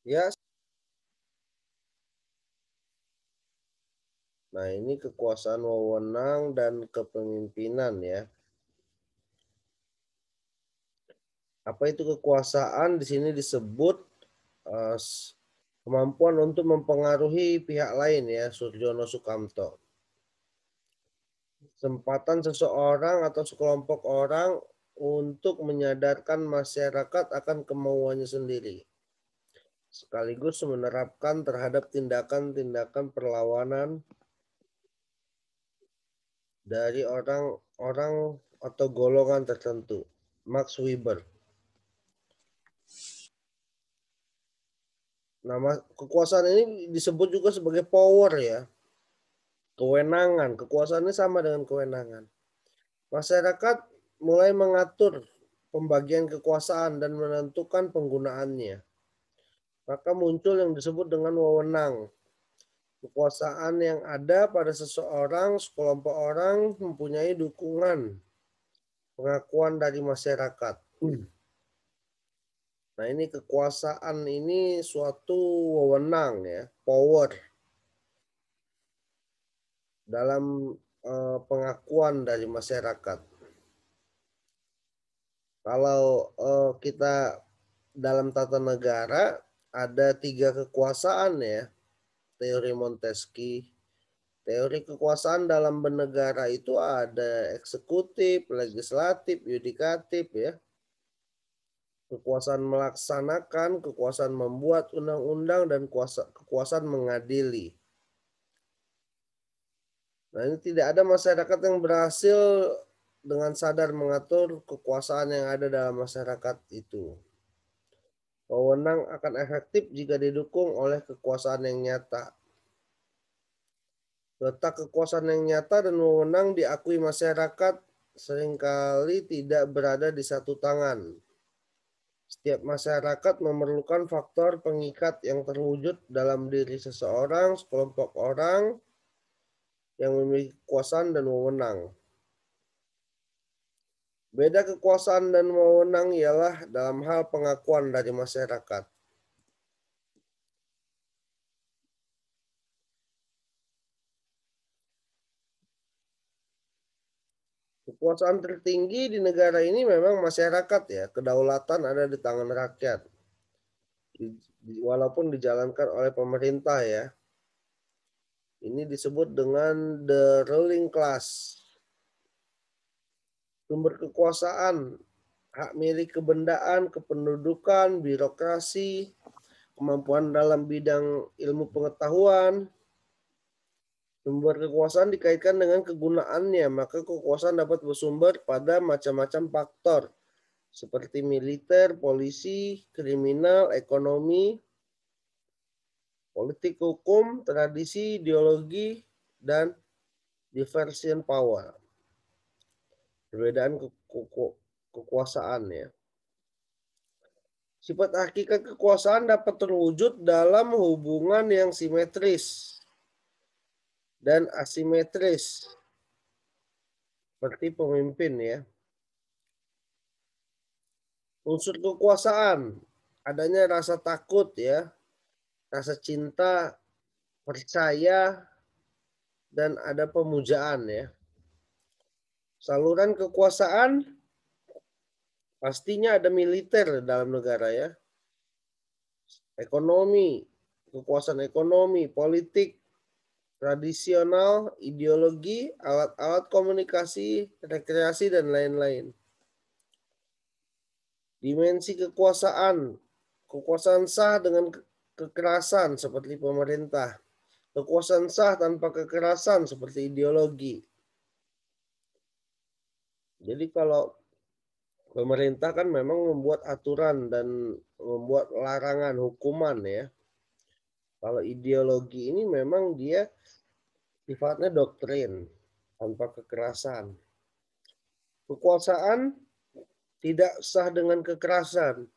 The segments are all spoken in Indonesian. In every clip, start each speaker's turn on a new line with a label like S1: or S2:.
S1: Ya, nah ini kekuasaan wewenang dan kepemimpinan ya. Apa itu kekuasaan? Di sini disebut eh, kemampuan untuk mempengaruhi pihak lain ya, Surjono Sukamto. Kesempatan seseorang atau sekelompok orang untuk menyadarkan masyarakat akan kemauannya sendiri, sekaligus menerapkan terhadap tindakan-tindakan perlawanan dari orang-orang atau golongan tertentu. Max Weber. Nama kekuasaan ini disebut juga sebagai power ya, kewenangan. Kekuasaannya sama dengan kewenangan. Masyarakat mulai mengatur pembagian kekuasaan dan menentukan penggunaannya. Maka muncul yang disebut dengan wewenang. Kekuasaan yang ada pada seseorang, sekelompok orang mempunyai dukungan, pengakuan dari masyarakat. Nah, ini kekuasaan ini suatu wewenang ya, power dalam pengakuan dari masyarakat. Kalau kita dalam tata negara ada 3 kekuasaan ya, teori Montesquieu. Teori kekuasaan dalam bernegara itu ada eksekutif, legislatif, yudikatif ya. Kekuasaan melaksanakan, kekuasaan membuat undang-undang, dan kekuasaan mengadili. Nah, ini tidak ada masyarakat yang berhasil dengan sadar mengatur kekuasaan yang ada dalam masyarakat itu. Wewenang akan efektif jika didukung oleh kekuasaan yang nyata. Letak kekuasaan yang nyata dan wewenang diakui masyarakat seringkali tidak berada di satu tangan. Setiap masyarakat memerlukan faktor pengikat yang terwujud dalam diri seseorang, sekelompok orang yang memiliki kekuasaan dan wewenang. Beda kekuasaan dan wewenang ialah dalam hal pengakuan dari masyarakat. Kekuasaan tertinggi di negara ini memang masyarakat ya, kedaulatan ada di tangan rakyat. Walaupun dijalankan oleh pemerintah ya. Ini disebut dengan the ruling class. Sumber kekuasaan, hak milik kebendaan, kependudukan, birokrasi, kemampuan dalam bidang ilmu pengetahuan. Sumber kekuasaan dikaitkan dengan kegunaannya, maka kekuasaan dapat bersumber pada macam-macam faktor, seperti militer, polisi, kriminal, ekonomi, politik, hukum, tradisi, ideologi, dan diversion power. Perbedaan kekuasaan ya. Sifat hakikat kekuasaan dapat terwujud dalam hubungan yang simetris dan asimetris, seperti pemimpin ya. Unsur kekuasaan, adanya rasa takut ya, rasa cinta, percaya, dan ada pemujaan ya. Saluran kekuasaan, pastinya ada militer dalam negara ya. Ekonomi, kekuasaan ekonomi, politik, tradisional, ideologi, alat-alat komunikasi, rekreasi, dan lain-lain. Dimensi kekuasaan, kekuasaan sah dengan kekerasan seperti pemerintah, kekuasaan sah tanpa kekerasan seperti ideologi. Jadi kalau pemerintah kan memang membuat aturan dan membuat larangan hukuman ya. Kalau ideologi ini memang dia sifatnya doktrin tanpa kekerasan. Kekuasaan tidak sah dengan kekerasan,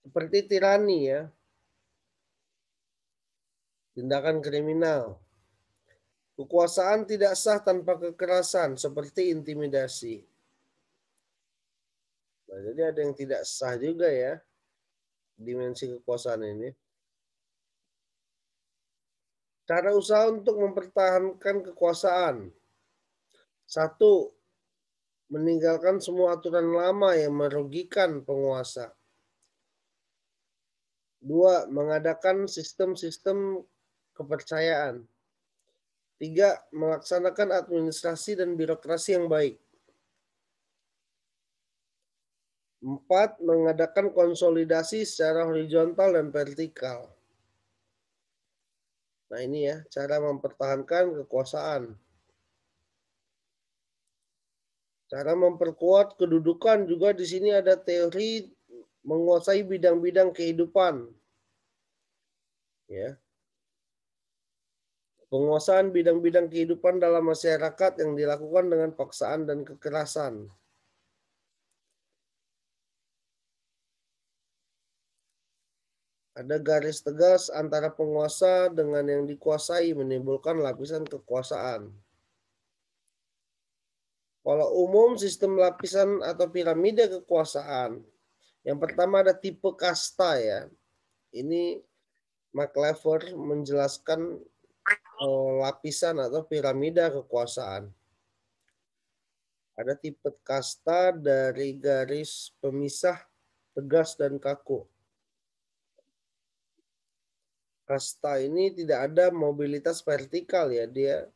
S1: seperti tirani ya, tindakan kriminal. Kekuasaan tidak sah tanpa kekerasan, seperti intimidasi. Nah, jadi ada yang tidak sah juga ya, dimensi kekuasaan ini. Cara usaha untuk mempertahankan kekuasaan. Satu, meninggalkan semua aturan lama yang merugikan penguasa. Dua, mengadakan sistem-sistem kepercayaan. Tiga, melaksanakan administrasi dan birokrasi yang baik. Empat, mengadakan konsolidasi secara horizontal dan vertikal. Nah ini ya, cara mempertahankan kekuasaan. Cara memperkuat kedudukan juga di sini ada teori menguasai bidang-bidang kehidupan. Ya, penguasaan bidang-bidang kehidupan dalam masyarakat yang dilakukan dengan paksaan dan kekerasan. Ada garis tegas antara penguasa dengan yang dikuasai menimbulkan lapisan kekuasaan. Kalau umum sistem lapisan atau piramida kekuasaan. Yang pertama ada tipe kasta ya. Ini McLever menjelaskan lapisan atau piramida kekuasaan. Ada tipe kasta dari garis pemisah tegas dan kaku. Kasta ini tidak ada mobilitas vertikal ya, dia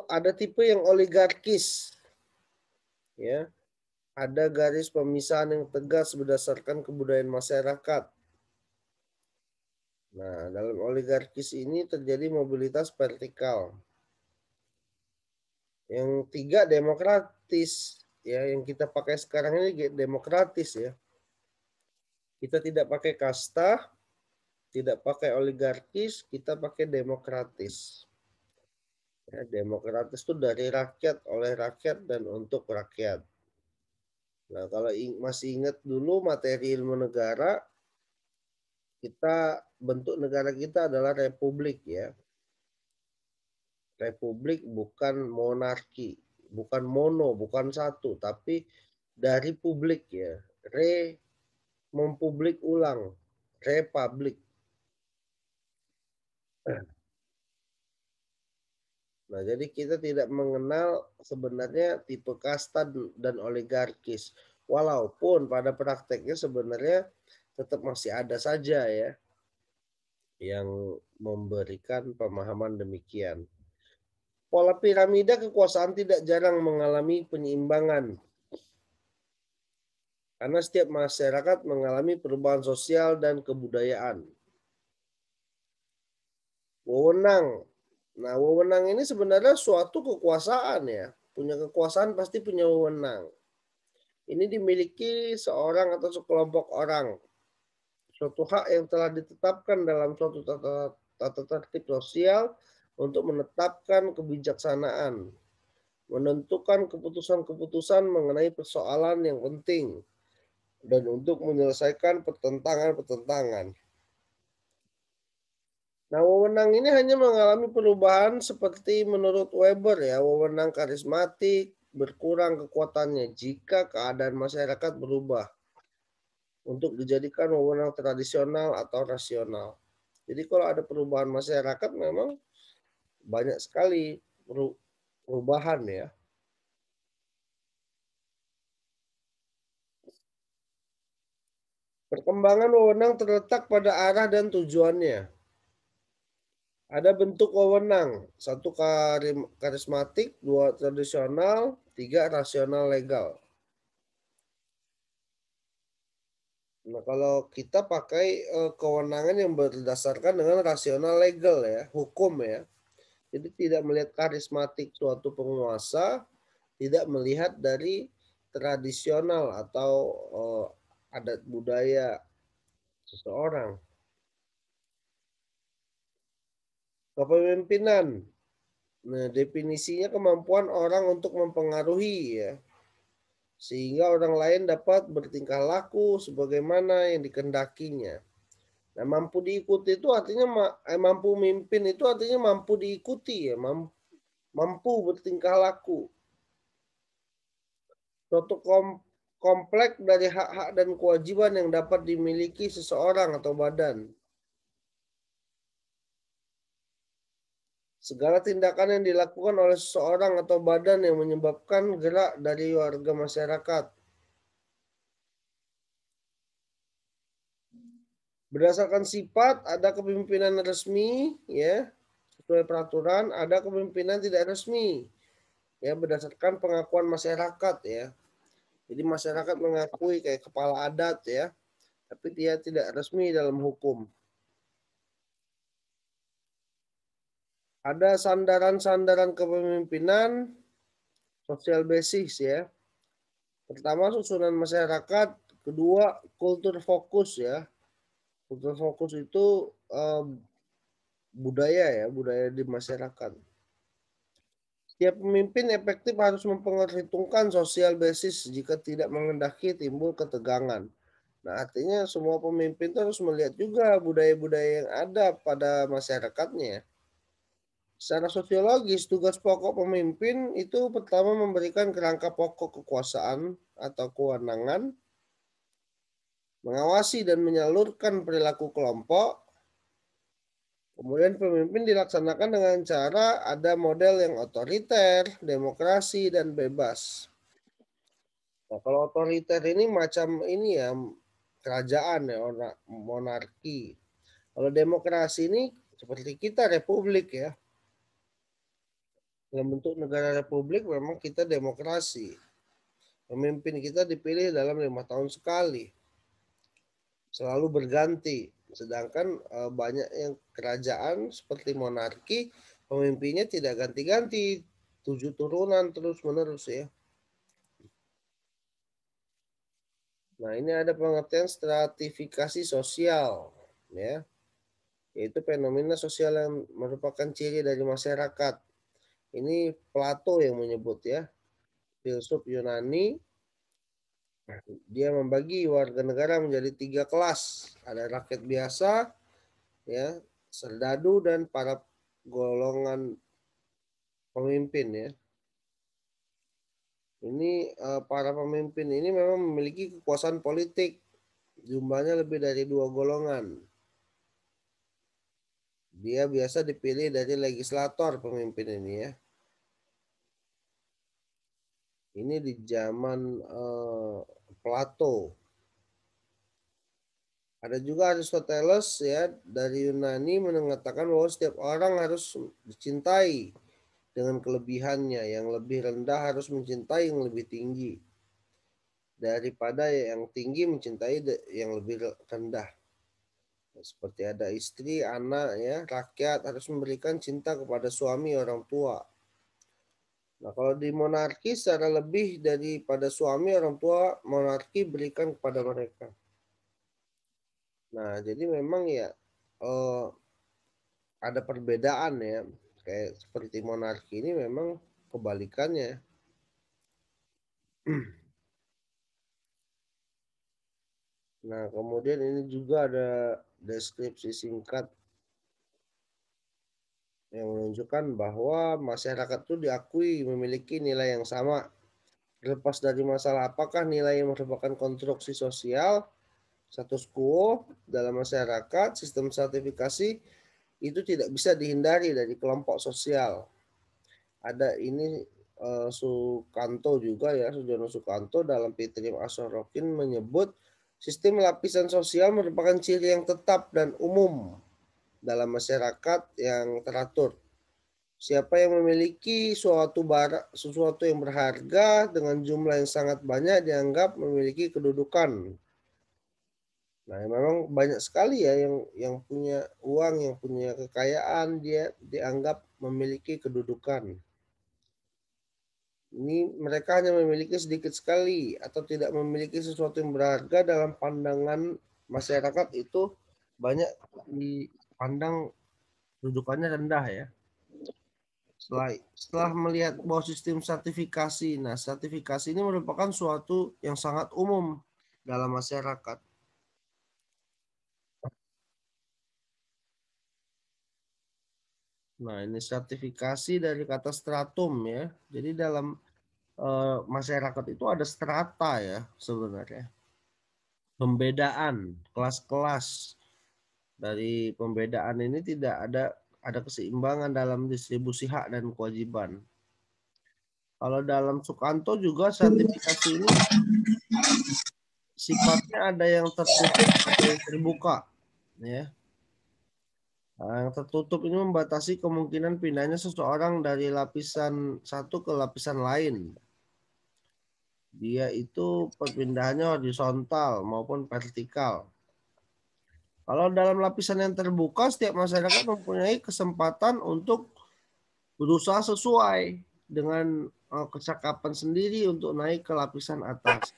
S1: ada tipe yang oligarkis ya. Ada garis pemisahan yang tegas berdasarkan kebudayaan masyarakat. Nah, dalam oligarkis ini terjadi mobilitas vertikal. Yang tiga demokratis ya, yang kita pakai sekarang ini demokratis ya. Kita tidak pakai kasta, tidak pakai oligarkis, kita pakai demokratis. Ya, demokratis itu dari rakyat, oleh rakyat, dan untuk rakyat. Nah, kalau masih ingat dulu materi ilmu negara, kita bentuk negara kita adalah republik ya. Republik bukan monarki, bukan mono, bukan satu, tapi dari publik ya. Mempublik ulang, republik. Nah, jadi kita tidak mengenal sebenarnya tipe kasta dan oligarkis. Walaupun pada prakteknya sebenarnya tetap masih ada saja ya yang memberikan pemahaman demikian. Pola piramida kekuasaan tidak jarang mengalami penyeimbangan. Karena setiap masyarakat mengalami perubahan sosial dan kebudayaan. Wewenang. Nah, wewenang ini sebenarnya suatu kekuasaan ya. Punya kekuasaan pasti punya wewenang. Ini dimiliki seorang atau sekelompok orang. Suatu hak yang telah ditetapkan dalam suatu tata tertib sosial untuk menetapkan kebijaksanaan, menentukan keputusan-keputusan mengenai persoalan yang penting, dan untuk menyelesaikan pertentangan-pertentangan. Nah, wewenang ini hanya mengalami perubahan seperti menurut Weber ya, wewenang karismatik berkurang kekuatannya jika keadaan masyarakat berubah untuk dijadikan wewenang tradisional atau rasional. Jadi kalau ada perubahan masyarakat memang banyak sekali perubahan ya. Perkembangan wewenang terletak pada arah dan tujuannya. Ada bentuk wewenang, satu karismatik, dua tradisional, tiga rasional legal. Nah, kalau kita pakai kewenangan yang berdasarkan dengan rasional legal ya, hukum ya. Jadi tidak melihat karismatik suatu penguasa, tidak melihat dari tradisional atau adat budaya seseorang. Kepemimpinan. Nah, definisinya kemampuan orang untuk mempengaruhi ya, sehingga orang lain dapat bertingkah laku sebagaimana yang dikehendakinya. Nah, mampu diikuti itu artinya mampu mimpin itu artinya mampu diikuti ya, mampu bertingkah laku. Suatu kompleks dari hak-hak dan kewajiban yang dapat dimiliki seseorang atau badan. Segala tindakan yang dilakukan oleh seseorang atau badan yang menyebabkan gerak dari warga masyarakat. Berdasarkan sifat, ada kepemimpinan resmi, ya, sesuai peraturan, ada kepemimpinan tidak resmi, ya, berdasarkan pengakuan masyarakat, ya. Jadi masyarakat mengakui kayak kepala adat, ya, tapi dia tidak resmi dalam hukum. Ada sandaran-sandaran kepemimpinan sosial basis, ya. Pertama, susunan masyarakat. Kedua, kultur fokus, ya. Kultur fokus itu budaya, ya, budaya di masyarakat. Setiap pemimpin efektif harus memperhitungkan sosial basis jika tidak mengendaki timbul ketegangan. Nah, artinya semua pemimpin itu harus melihat juga budaya-budaya yang ada pada masyarakatnya. Secara sosiologis, tugas pokok pemimpin itu pertama memberikan kerangka pokok kekuasaan atau kewenangan, mengawasi dan menyalurkan perilaku kelompok. Kemudian pemimpin dilaksanakan dengan cara ada model yang otoriter, demokrasi, dan bebas. Nah, kalau otoriter ini macam ini ya, kerajaan ya, monarki. Kalau demokrasi ini seperti kita republik ya. Dalam bentuk negara republik memang kita demokrasi. Pemimpin kita dipilih dalam 5 tahun sekali. Selalu berganti. Sedangkan banyak yang kerajaan seperti monarki, pemimpinnya tidak ganti-ganti. 7 turunan terus-menerus ya. Nah, ini ada pengertian stratifikasi sosial, ya, yaitu fenomena sosial yang merupakan ciri dari masyarakat. Ini Plato yang menyebut ya, filsuf Yunani. Dia membagi warga negara menjadi 3 kelas. Ada rakyat biasa, ya, serdadu dan para golongan pemimpin ya. Ini para pemimpin ini memang memiliki kekuasaan politik. Jumlahnya lebih dari 2 golongan. Dia biasa dipilih dari legislator pemimpin ini ya. Ini di zaman Plato. Ada juga Aristoteles ya dari Yunani mengatakan bahwa setiap orang harus dicintai dengan kelebihannya. Yang lebih rendah harus mencintai yang lebih tinggi. Daripada yang tinggi mencintai yang lebih rendah. Seperti ada istri, anak ya, rakyat harus memberikan cinta kepada suami orang tua. Nah, kalau di monarki secara lebih daripada suami orang tua, monarki berikan kepada mereka. Nah, jadi memang ya ada perbedaan ya. Kayak seperti monarki ini memang kebalikannya. Nah, kemudian ini juga ada deskripsi singkat yang menunjukkan bahwa masyarakat itu diakui memiliki nilai yang sama. Terlepas dari masalah apakah nilai yang merupakan konstruksi sosial, status quo dalam masyarakat, sistem sertifikasi itu tidak bisa dihindari dari kelompok sosial. Ada ini Sukanto juga ya, Sujono Sukanto dalam Pitrim Asorokin menyebut sistem lapisan sosial merupakan ciri yang tetap dan umum dalam masyarakat yang teratur. Siapa yang memiliki sesuatu yang berharga dengan jumlah yang sangat banyak dianggap memiliki kedudukan. Nah, memang banyak sekali ya yang punya uang, yang punya kekayaan, dia dianggap memiliki kedudukan. Ini mereka hanya memiliki sedikit sekali atau tidak memiliki sesuatu yang berharga dalam pandangan masyarakat itu banyak dipandang kedudukannya rendah ya. Setelah melihat bahwa sistem sertifikasi, nah sertifikasi ini merupakan suatu yang sangat umum dalam masyarakat. Nah, ini sertifikasi dari kata stratum ya. Jadi dalam masyarakat itu ada strata ya sebenarnya. Pembedaan kelas-kelas. Dari pembedaan ini tidak ada ada keseimbangan dalam distribusi hak dan kewajiban. Kalau dalam Sukanto juga sertifikasi ini sifatnya ada yang tertutup, ada yang terbuka, ya. Yang tertutup ini membatasi kemungkinan pindahnya seseorang dari lapisan satu ke lapisan lain. Dia itu perpindahannya horizontal maupun vertikal. Kalau dalam lapisan yang terbuka, setiap masyarakat mempunyai kesempatan untuk berusaha sesuai dengan kecakapan sendiri untuk naik ke lapisan atas.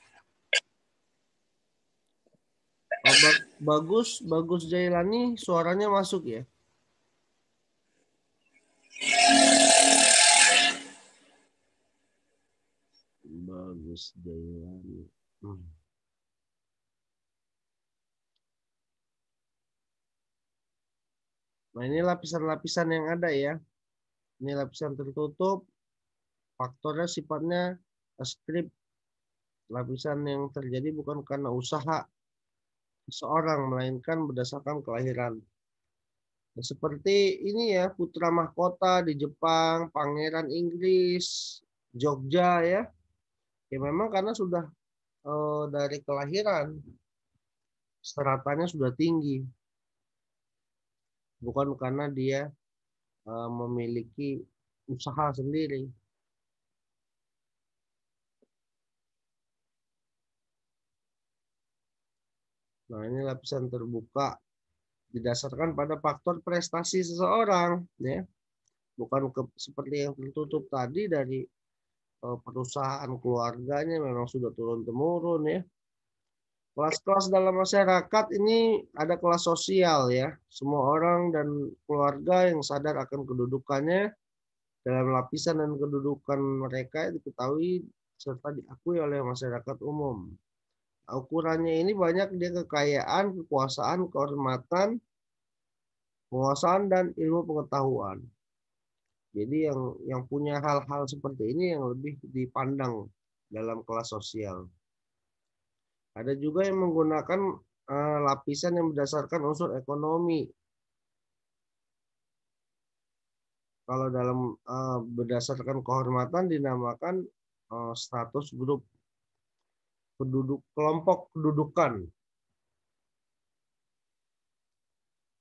S1: Bagus Jailani, suaranya masuk ya. Bagus Jailani. Nah, ini lapisan-lapisan yang ada ya. Ini lapisan tertutup, faktornya sifatnya script. Lapisan yang terjadi bukan karena usaha seseorang, melainkan berdasarkan kelahiran. Nah, seperti ini ya, putra mahkota di Jepang, pangeran Inggris, Jogja ya. Ya memang karena sudah dari kelahiran stratanya sudah tinggi. Bukan karena dia memiliki usaha sendiri. Nah, ini lapisan terbuka didasarkan pada faktor prestasi seseorang, ya. Bukan seperti yang tertutup tadi dari perusahaan keluarganya memang sudah turun temurun ya. Kelas-kelas dalam masyarakat ini ada kelas sosial ya. Semua orang dan keluarga yang sadar akan kedudukannya dalam lapisan dan kedudukan mereka diketahui serta diakui oleh masyarakat umum. Ukurannya ini banyak dia kekayaan, kekuasaan, kehormatan, penguasaan dan ilmu pengetahuan. Jadi yang punya hal-hal seperti ini yang lebih dipandang dalam kelas sosial. Ada juga yang menggunakan lapisan yang berdasarkan unsur ekonomi. Kalau dalam berdasarkan kehormatan dinamakan status grup kelompok kedudukan.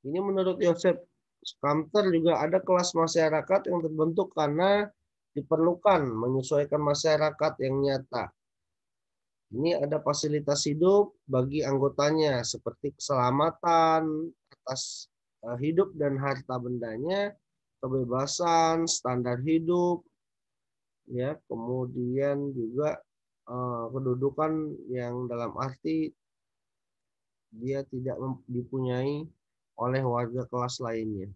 S1: Ini menurut Joseph Scamter juga ada kelas masyarakat yang terbentuk karena diperlukan menyesuaikan masyarakat yang nyata. Ini ada fasilitas hidup bagi anggotanya seperti keselamatan atas hidup dan harta bendanya, kebebasan, standar hidup, ya, kemudian juga kedudukan yang dalam arti dia tidak dipunyai oleh warga kelas lainnya.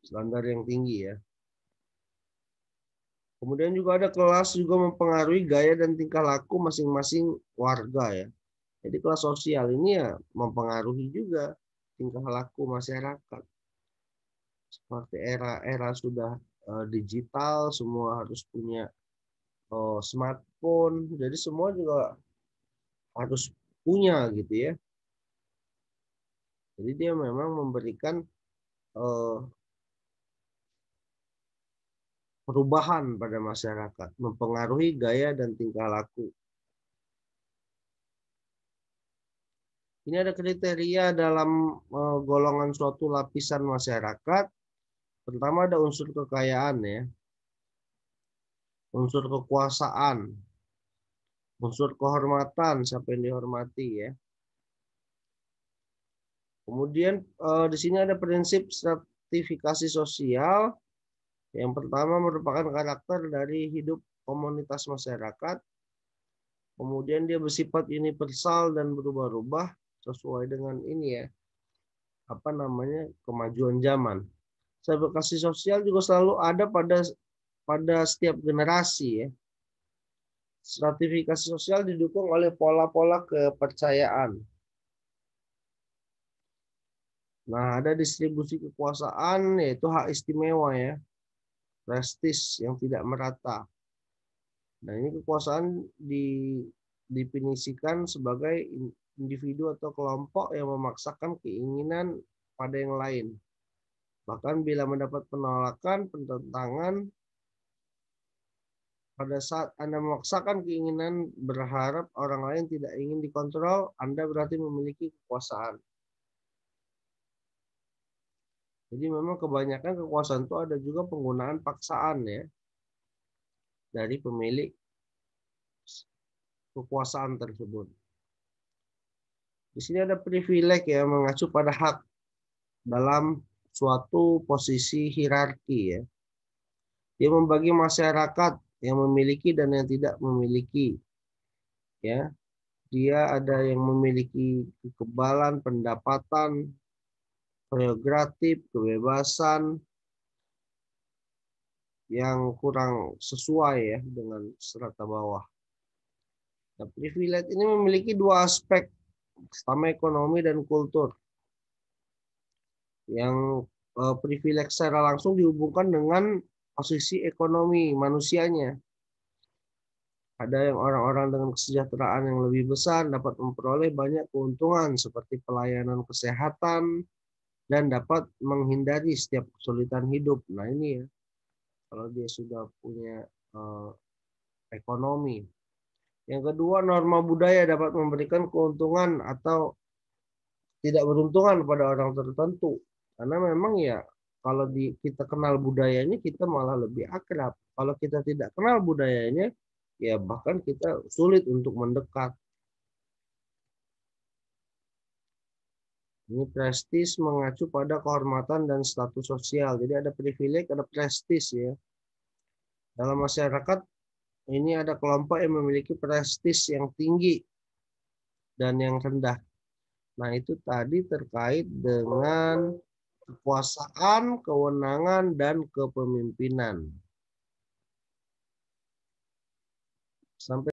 S1: Standar yang tinggi ya. Kemudian juga ada kelas juga mempengaruhi gaya dan tingkah laku masing-masing warga ya. Jadi kelas sosial ini ya mempengaruhi juga tingkah laku masyarakat. Seperti era sudah digital, semua harus punya smartphone. Jadi semua juga harus punya gitu ya. Jadi dia memang memberikan perubahan pada masyarakat, mempengaruhi gaya dan tingkah laku. Ini ada kriteria dalam golongan suatu lapisan masyarakat. Pertama ada unsur kekayaan ya, unsur kekuasaan, unsur kehormatan, siapa yang dihormati ya. Kemudian di sini ada prinsip stratifikasi sosial. Yang pertama merupakan karakter dari hidup komunitas masyarakat. Kemudian dia bersifat universal dan berubah-ubah sesuai dengan ini ya, apa namanya, kemajuan zaman. Stratifikasi sosial juga selalu ada pada setiap generasi ya. Stratifikasi sosial didukung oleh pola-pola kepercayaan. Nah, ada distribusi kekuasaan yaitu hak istimewa ya. Prestis yang tidak merata. Nah, ini kekuasaan didefinisikan sebagai individu atau kelompok yang memaksakan keinginan pada yang lain. Bahkan bila mendapat penolakan, penentangan, pada saat Anda memaksakan keinginan berharap orang lain tidak ingin dikontrol, Anda berarti memiliki kekuasaan. Jadi memang kebanyakan kekuasaan itu ada juga penggunaan paksaan ya dari pemilik kekuasaan tersebut. Di sini ada privilege ya, mengacu pada hak dalam suatu posisi hierarki ya. Dia membagi masyarakat yang memiliki dan yang tidak memiliki. Ya, dia ada yang memiliki kekebalan pendapatan, prerogatif, kebebasan yang kurang sesuai ya dengan strata bawah. Nah, privilege ini memiliki dua aspek, pertama ekonomi dan kultur. Yang privilege secara langsung dihubungkan dengan posisi ekonomi manusianya. Ada yang orang-orang dengan kesejahteraan yang lebih besar dapat memperoleh banyak keuntungan seperti pelayanan kesehatan dan dapat menghindari setiap kesulitan hidup. Nah ini ya, kalau dia sudah punya ekonomi. Yang kedua, norma budaya dapat memberikan keuntungan atau tidak beruntungan pada orang tertentu. Karena memang ya kalau kita kenal budayanya kita malah lebih akrab. Kalau kita tidak kenal budayanya ya bahkan kita sulit untuk mendekat. Ini prestis mengacu pada kehormatan dan status sosial. Jadi ada privilege, ada prestis ya. Dalam masyarakat ini ada kelompok yang memiliki prestis yang tinggi dan yang rendah. Nah itu tadi terkait dengan kekuasaan, kewenangan, dan kepemimpinan. Sampai